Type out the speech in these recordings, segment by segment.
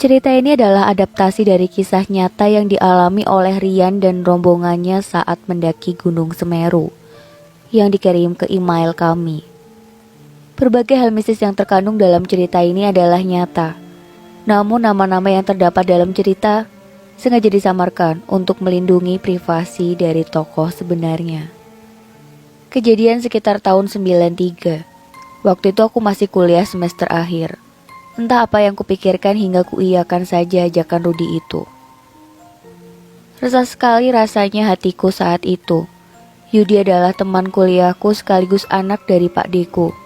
Cerita ini adalah adaptasi dari kisah nyata yang dialami oleh Rian dan rombongannya saat mendaki Gunung Semeru yang dikirim ke email kami. Berbagai hal mistis yang terkandung dalam cerita ini adalah nyata. Namun nama-nama yang terdapat dalam cerita sengaja disamarkan untuk melindungi privasi dari tokoh sebenarnya. Kejadian sekitar tahun 93. Waktu itu aku masih kuliah semester akhir. Entah apa yang kupikirkan hingga kuiyakan saja ajakan Rudi itu. Resah sekali rasanya hatiku saat itu. Yudi adalah teman kuliahku sekaligus anak dari Pak Deko.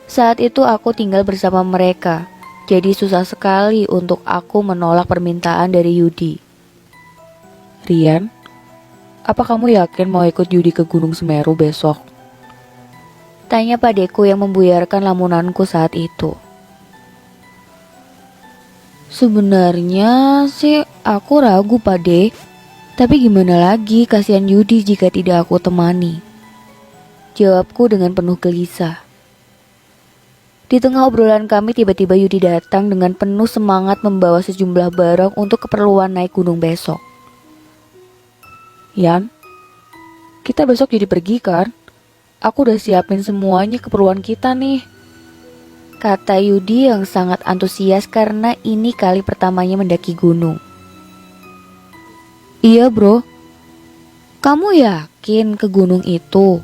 Saat itu aku tinggal bersama mereka, jadi susah sekali untuk aku menolak permintaan dari Yudi. Rian, apa kamu yakin mau ikut Yudi ke Gunung Semeru besok? Tanya Pak Deko yang membuyarkan lamunanku saat itu. Sebenarnya sih aku ragu Pak De, tapi gimana lagi, kasihan Yudi jika tidak aku temani. Jawabku dengan penuh gelisah. Di tengah obrolan kami tiba-tiba Yudi datang dengan penuh semangat membawa sejumlah barang untuk keperluan naik gunung besok. Yan, kita besok jadi pergi kan? Aku udah siapin semuanya keperluan kita nih. Kata Yudi yang sangat antusias karena ini kali pertamanya mendaki gunung. Iya bro, kamu yakin ke gunung itu?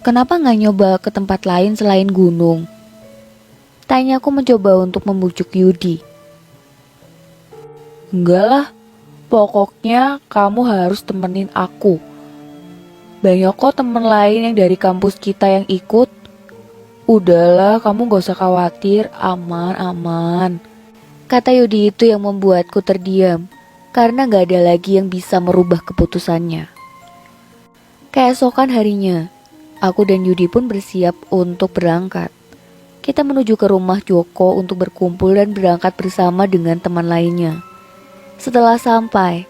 Kenapa gak nyoba ke tempat lain selain gunung? Tanyaku mencoba untuk membujuk Yudi. Enggak lah, pokoknya kamu harus temenin aku. Banyak kok temen lain yang dari kampus kita yang ikut. Udahlah, kamu gak usah khawatir, aman. Kata Yudi itu yang membuatku terdiam, karena gak ada lagi yang bisa merubah keputusannya. Keesokan harinya, aku dan Yudi pun bersiap untuk berangkat. Kita menuju ke rumah Joko untuk berkumpul dan berangkat bersama dengan teman lainnya. Setelah sampai,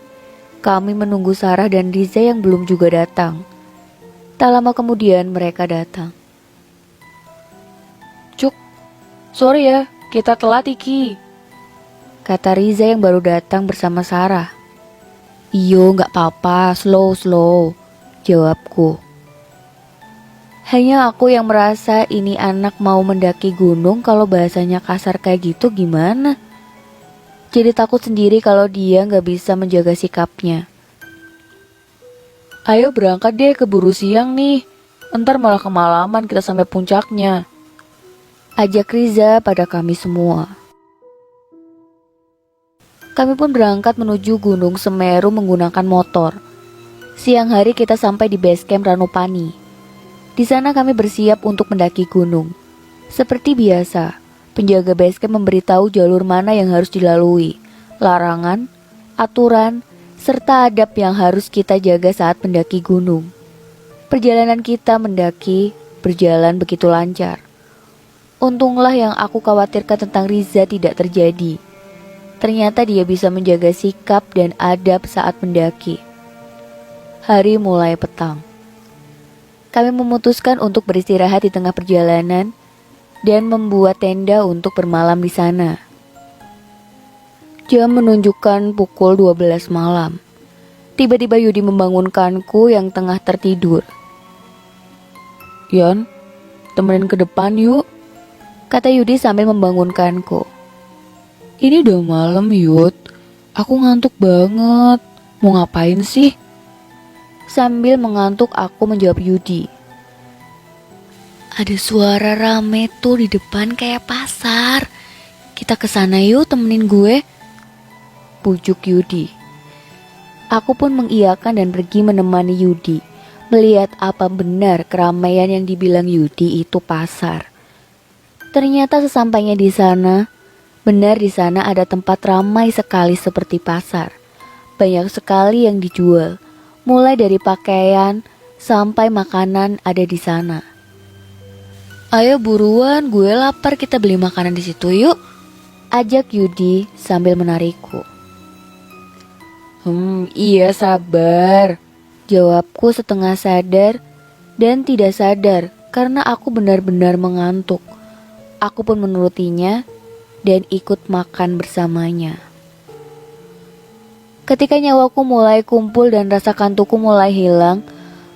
kami menunggu Sarah dan Riza yang belum juga datang. Tak lama kemudian mereka datang. Sorry ya, kita telat Iki. Kata Riza yang baru datang bersama Sarah. Iyo, gak apa-apa, slow, jawabku. Hanya aku yang merasa ini anak mau mendaki gunung kalau bahasanya kasar kayak gitu gimana? Jadi takut sendiri kalau dia gak bisa menjaga sikapnya. Ayo berangkat deh, keburu siang nih. Ntar malah kemalaman kita sampai puncaknya. Ajak Riza pada kami semua. Kami pun berangkat menuju Gunung Semeru menggunakan motor. Siang hari kita sampai di base camp Ranupani. Di sana kami bersiap untuk mendaki gunung. Seperti biasa, penjaga base camp memberitahu jalur mana yang harus dilalui, larangan, aturan, serta adab yang harus kita jaga saat mendaki gunung. Perjalanan kita mendaki berjalan begitu lancar. Untunglah yang aku khawatirkan tentang Riza tidak terjadi. Ternyata dia bisa menjaga sikap dan adab saat mendaki. Hari mulai petang. Kami memutuskan untuk beristirahat di tengah perjalanan dan membuat tenda untuk bermalam di sana. Jam menunjukkan pukul 12 malam. Tiba-tiba Yudi membangunkanku yang tengah tertidur. Yan, temenin ke depan yuk. Kata Yudi sambil membangunkanku. Ini udah malam Yud, aku ngantuk banget. Mau ngapain sih? Sambil mengantuk aku menjawab Yudi. Ada suara rame tuh di depan kayak pasar. Kita kesana yuk, temenin gue. Pujuk Yudi. Aku pun mengiyakan dan pergi menemani Yudi. Melihat apa benar keramaian yang dibilang Yudi itu pasar. Ternyata sesampainya di sana, benar di sana ada tempat ramai sekali seperti pasar. Banyak sekali yang dijual, mulai dari pakaian sampai makanan ada di sana. Ayo buruan, gue lapar, kita beli makanan di situ yuk. Ajak Yudi sambil menarikku. Iya sabar. Jawabku setengah sadar dan tidak sadar karena aku benar-benar mengantuk. Aku pun menurutinya dan ikut makan bersamanya. Ketika nyawaku mulai kumpul dan rasa kantukku mulai hilang,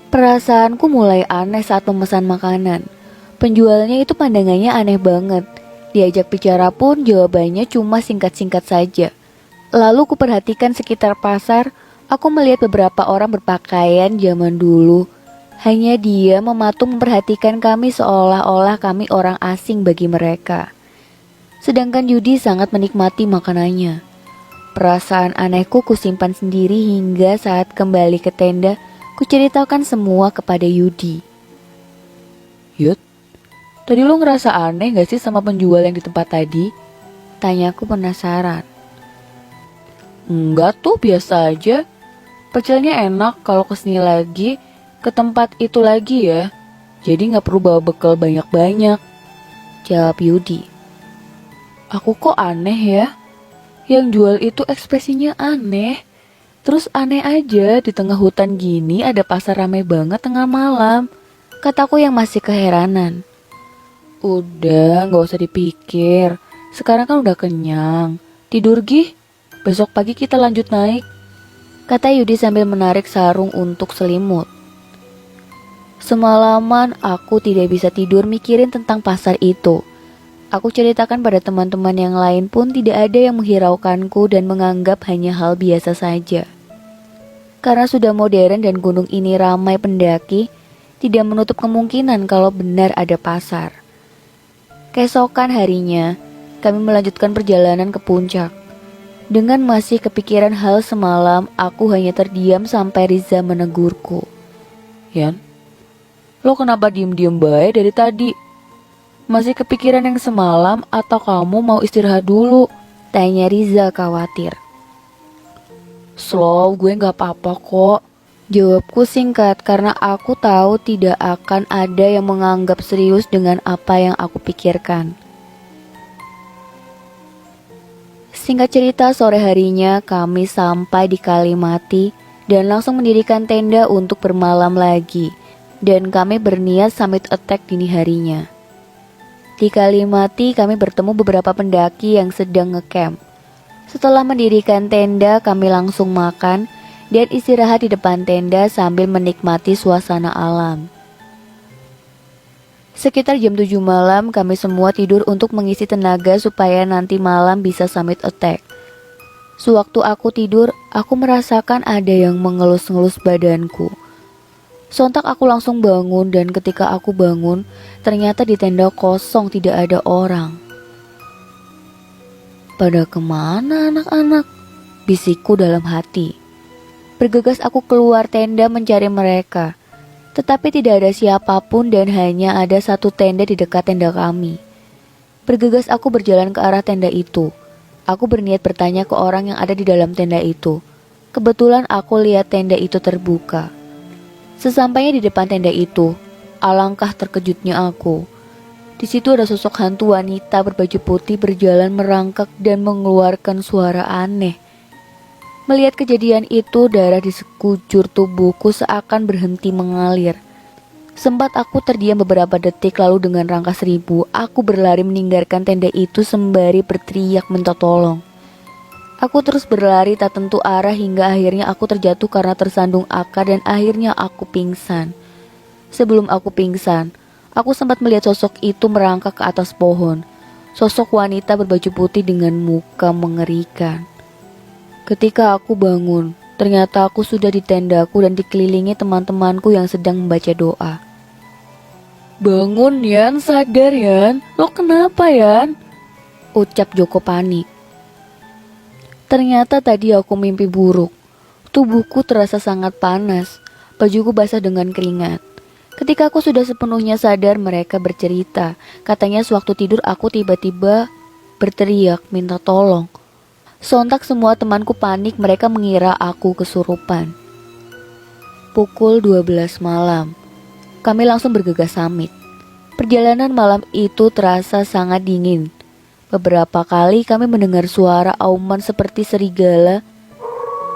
perasaanku mulai aneh saat memesan makanan. Penjualnya itu pandangannya aneh banget. Diajak bicara pun jawabannya cuma singkat-singkat saja. Lalu kuperhatikan sekitar pasar, aku melihat beberapa orang berpakaian zaman dulu. Hanya dia mematung memperhatikan kami seolah-olah kami orang asing bagi mereka. Sedangkan Yudi sangat menikmati makanannya. Perasaan anehku kusimpan sendiri hingga saat kembali ke tenda, kuceritakan semua kepada Yudi. Yud, tadi lo ngerasa aneh gak sih sama penjual yang di tempat tadi? Tanyaku penasaran. Enggak tuh, biasa aja. Pecelnya enak kalau kesini lagi, ke tempat itu lagi ya. Jadi gak perlu bawa bekal banyak-banyak, jawab Yudi. Aku kok aneh ya? Yang jual itu ekspresinya aneh. Terus aneh aja di tengah hutan gini ada pasar ramai banget tengah malam, kataku yang masih keheranan. Udah, gak usah dipikir. Sekarang kan udah kenyang. Tidur gih. Besok pagi kita lanjut naik, kata Yudi sambil menarik sarung untuk selimut. Semalaman aku tidak bisa tidur mikirin tentang pasar itu. Aku ceritakan pada teman-teman yang lain pun tidak ada yang menghiraukanku dan menganggap hanya hal biasa saja. Karena sudah modern dan gunung ini ramai pendaki, tidak menutup kemungkinan kalau benar ada pasar. Keesokan harinya, kami melanjutkan perjalanan ke puncak. Dengan masih kepikiran hal semalam, aku hanya terdiam sampai Riza menegurku. Yan, lo kenapa diem-diem baik dari tadi? Masih kepikiran yang semalam atau kamu mau istirahat dulu? Tanya Riza khawatir. Slow, gue gak apa-apa kok. Jawabku singkat karena aku tahu tidak akan ada yang menganggap serius dengan apa yang aku pikirkan. Singkat cerita, sore harinya kami sampai di Kalimati dan langsung mendirikan tenda untuk bermalam lagi. Dan kami berniat summit attack dini harinya. Di Kalimati kami bertemu beberapa pendaki yang sedang ngecamp. Setelah mendirikan tenda, kami langsung makan dan istirahat di depan tenda sambil menikmati suasana alam. Sekitar jam 7 malam kami semua tidur untuk mengisi tenaga supaya nanti malam bisa summit attack. Sewaktu aku tidur, aku merasakan ada yang mengelus-ngelus badanku. Sontak aku langsung bangun dan ketika aku bangun, ternyata di tenda kosong tidak ada orang. Pada kemana anak-anak? Bisikku dalam hati. Bergegas aku keluar tenda mencari mereka. Tetapi tidak ada siapapun dan hanya ada satu tenda di dekat tenda kami. Bergegas aku berjalan ke arah tenda itu. Aku berniat bertanya ke orang yang ada di dalam tenda itu. Kebetulan aku lihat tenda itu terbuka. Sesampainya di depan tenda itu, alangkah terkejutnya aku. Di situ ada sosok hantu wanita berbaju putih berjalan merangkak dan mengeluarkan suara aneh. Melihat kejadian itu, darah di sekujur tubuhku seakan berhenti mengalir. Sempat aku terdiam beberapa detik, lalu dengan rangka 1000, aku berlari meninggalkan tenda itu sembari berteriak minta tolong. Aku terus berlari tak tentu arah hingga akhirnya aku terjatuh karena tersandung akar dan akhirnya aku pingsan. Sebelum aku pingsan, aku sempat melihat sosok itu merangkak ke atas pohon. Sosok wanita berbaju putih dengan muka mengerikan. Ketika aku bangun, ternyata aku sudah di tendaku dan dikelilingi teman-temanku yang sedang membaca doa. Bangun Yan, sadar Yan. Lo kenapa Yan? Ucap Joko panik. Ternyata tadi aku mimpi buruk. Tubuhku terasa sangat panas. Bajuku basah dengan keringat. Ketika aku sudah sepenuhnya sadar, mereka bercerita. Katanya sewaktu tidur aku tiba-tiba berteriak minta tolong. Sontak semua temanku panik, mereka mengira aku kesurupan. Pukul 12 malam, kami langsung bergegas summit. Perjalanan malam itu terasa sangat dingin. Beberapa kali kami mendengar suara auman seperti serigala.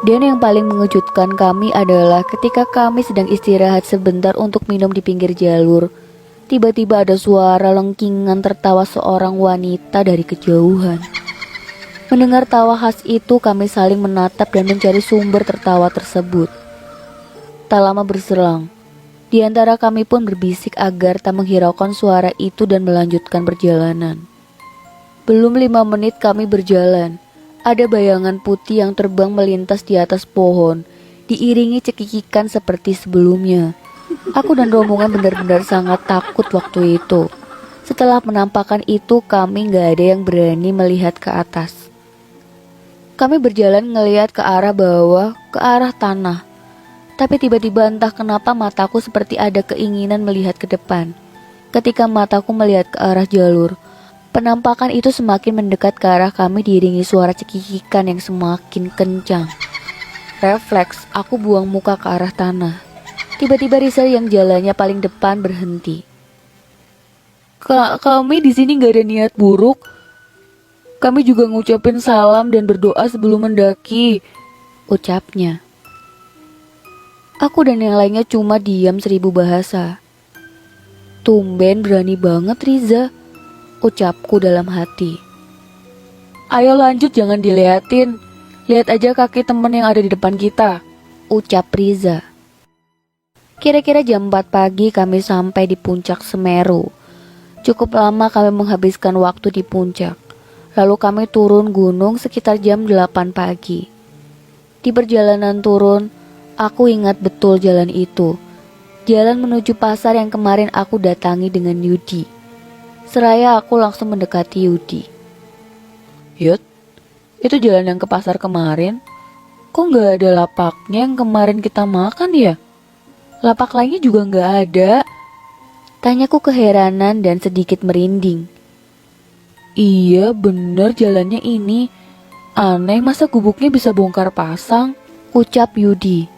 Dan yang paling mengejutkan kami adalah ketika kami sedang istirahat sebentar untuk minum di pinggir jalur, Tiba-tiba ada suara lengkingan tertawa seorang wanita dari kejauhan. Mendengar tawa khas itu, kami saling menatap dan mencari sumber tertawa tersebut. Tak lama berselang, di antara kami pun berbisik agar tak menghiraukan suara itu dan melanjutkan perjalanan. Belum 5 menit kami berjalan, ada bayangan putih yang terbang melintas di atas pohon, diiringi cekikikan seperti sebelumnya. Aku dan rombongan benar-benar sangat takut waktu itu. Setelah penampakan itu, kami gak ada yang berani melihat ke atas. Kami berjalan ngelihat ke arah bawah, ke arah tanah. Tapi tiba-tiba entah kenapa mataku seperti ada keinginan melihat ke depan. Ketika mataku melihat ke arah jalur, penampakan itu semakin mendekat ke arah kami diiringi suara cekikikan yang semakin kencang. Refleks, aku buang muka ke arah tanah. Tiba-tiba Rizal yang jalannya paling depan berhenti. Kami di sini gak ada niat buruk. Kami juga ngucapin salam dan berdoa sebelum mendaki, ucapnya. Aku dan yang lainnya cuma diam 1000 bahasa. Tumben berani banget Riza, ucapku dalam hati. Ayo lanjut, jangan diliatin. Lihat aja kaki temen yang ada di depan kita, ucap Riza. Kira-kira jam 4 pagi kami sampai di puncak Semeru. Cukup lama kami menghabiskan waktu di puncak. Lalu kami turun gunung sekitar jam 8 pagi. Di perjalanan turun, aku ingat betul jalan itu. Jalan menuju pasar yang kemarin aku datangi dengan Yudi. Seraya aku langsung mendekati Yudi. Yud, itu jalan yang ke pasar kemarin. Kok gak ada lapaknya yang kemarin kita makan ya? Lapak lainnya juga gak ada. Tanyaku keheranan dan sedikit merinding. Iya bener, jalannya ini. Aneh, masa gubuknya bisa bongkar pasang, ucap Yudi.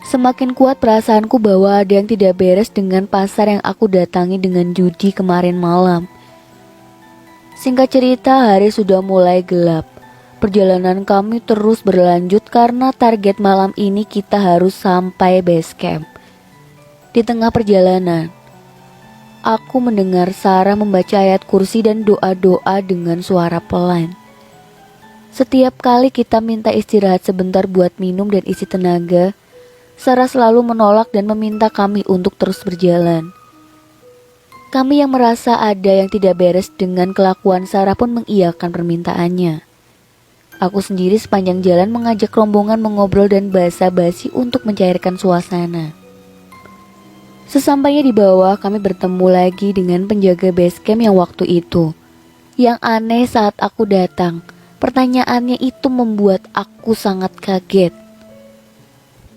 Semakin kuat perasaanku bahwa ada yang tidak beres dengan pasar yang aku datangi dengan Yudi kemarin malam. Singkat cerita, hari sudah mulai gelap. Perjalanan kami terus berlanjut karena target malam ini kita harus sampai base camp. Di tengah perjalanan, aku mendengar Sarah membaca ayat kursi dan doa-doa dengan suara pelan. Setiap kali kita minta istirahat sebentar buat minum dan isi tenaga, Sarah selalu menolak dan meminta kami untuk terus berjalan. Kami yang merasa ada yang tidak beres dengan kelakuan Sarah pun mengiyakan permintaannya. Aku sendiri sepanjang jalan mengajak rombongan mengobrol dan basa-basi untuk mencairkan suasana. Sesampainya di bawah, kami bertemu lagi dengan penjaga base camp yang waktu itu. Yang aneh saat aku datang, pertanyaannya itu membuat aku sangat kaget.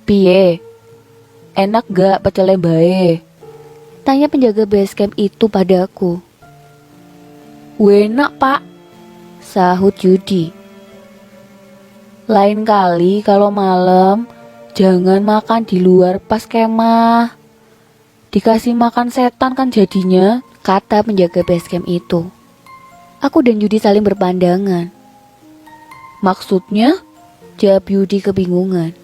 Piye? Enak gak pecel bae? Tanya penjaga base camp itu padaku. Enak pak, sahut Yudi. Lain kali kalau malam, jangan makan di luar pas kemah. Dikasih makan setan kan jadinya, kata penjaga base camp itu. Aku dan Yudi saling berpandangan. Maksudnya? Jawab Yudi kebingungan.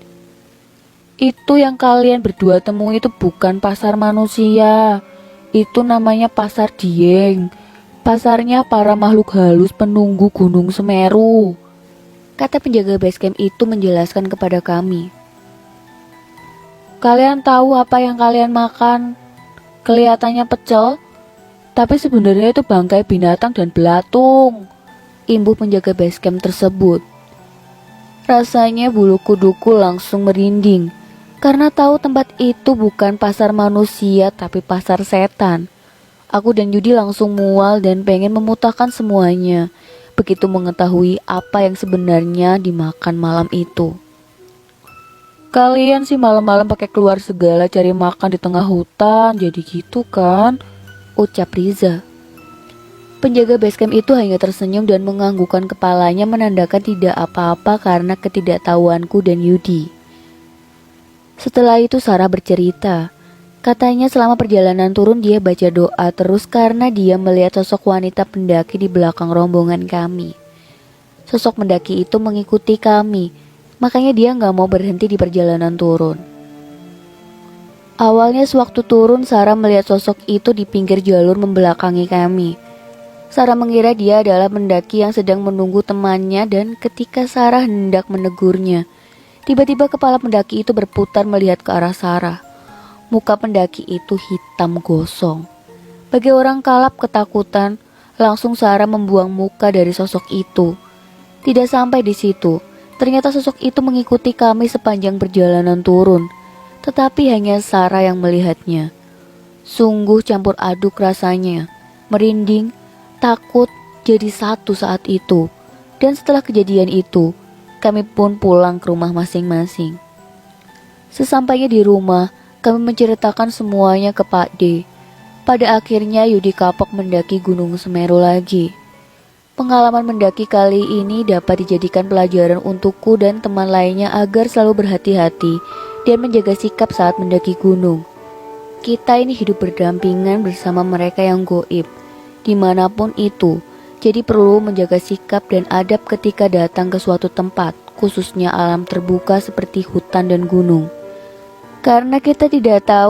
Itu yang kalian berdua temui itu bukan pasar manusia. Itu namanya pasar Dieng. Pasarnya para makhluk halus penunggu Gunung Semeru, kata penjaga base camp itu menjelaskan kepada kami. Kalian tahu apa yang kalian makan? Kelihatannya pecel, tapi sebenarnya itu bangkai binatang dan belatung, imbuh penjaga base camp tersebut. Rasanya bulu kuduku langsung merinding, karena tahu tempat itu bukan pasar manusia tapi pasar setan. Aku dan Yudi langsung mual dan pengen memutahkan semuanya, begitu mengetahui apa yang sebenarnya dimakan malam itu. Kalian sih malam-malam pakai keluar segala cari makan di tengah hutan, jadi gitu kan? Ucap Riza. Penjaga base camp itu hanya tersenyum dan menganggukkan kepalanya menandakan tidak apa-apa karena ketidaktahuanku dan Yudi. Setelah itu Sarah bercerita. Katanya selama perjalanan turun dia baca doa terus karena dia melihat sosok wanita pendaki di belakang rombongan kami. Sosok pendaki itu mengikuti kami. Makanya dia gak mau berhenti di perjalanan turun. Awalnya sewaktu turun, Sarah melihat sosok itu di pinggir jalur membelakangi kami. Sarah mengira dia adalah pendaki yang sedang menunggu temannya, dan ketika Sarah hendak menegurnya, tiba-tiba kepala pendaki itu berputar melihat ke arah Sarah. Muka pendaki itu hitam gosong. Bagi orang kalap ketakutan, langsung Sarah membuang muka dari sosok itu. Tidak sampai di situ, ternyata sosok itu mengikuti kami sepanjang perjalanan turun. Tetapi hanya Sarah yang melihatnya. Sungguh campur aduk rasanya, merinding, takut jadi satu saat itu. Dan setelah kejadian itu, kami pun pulang ke rumah masing-masing. Sesampainya di rumah, kami menceritakan semuanya ke Pak D. Pada akhirnya Yudi kapok mendaki Gunung Semeru lagi. Pengalaman mendaki kali ini dapat dijadikan pelajaran untukku dan teman lainnya agar selalu berhati-hati dan menjaga sikap saat mendaki gunung. Kita ini hidup berdampingan bersama mereka yang goib, dimanapun itu, jadi perlu menjaga sikap dan adab ketika datang ke suatu tempat, khususnya alam terbuka seperti hutan dan gunung. Karena kita tidak tahu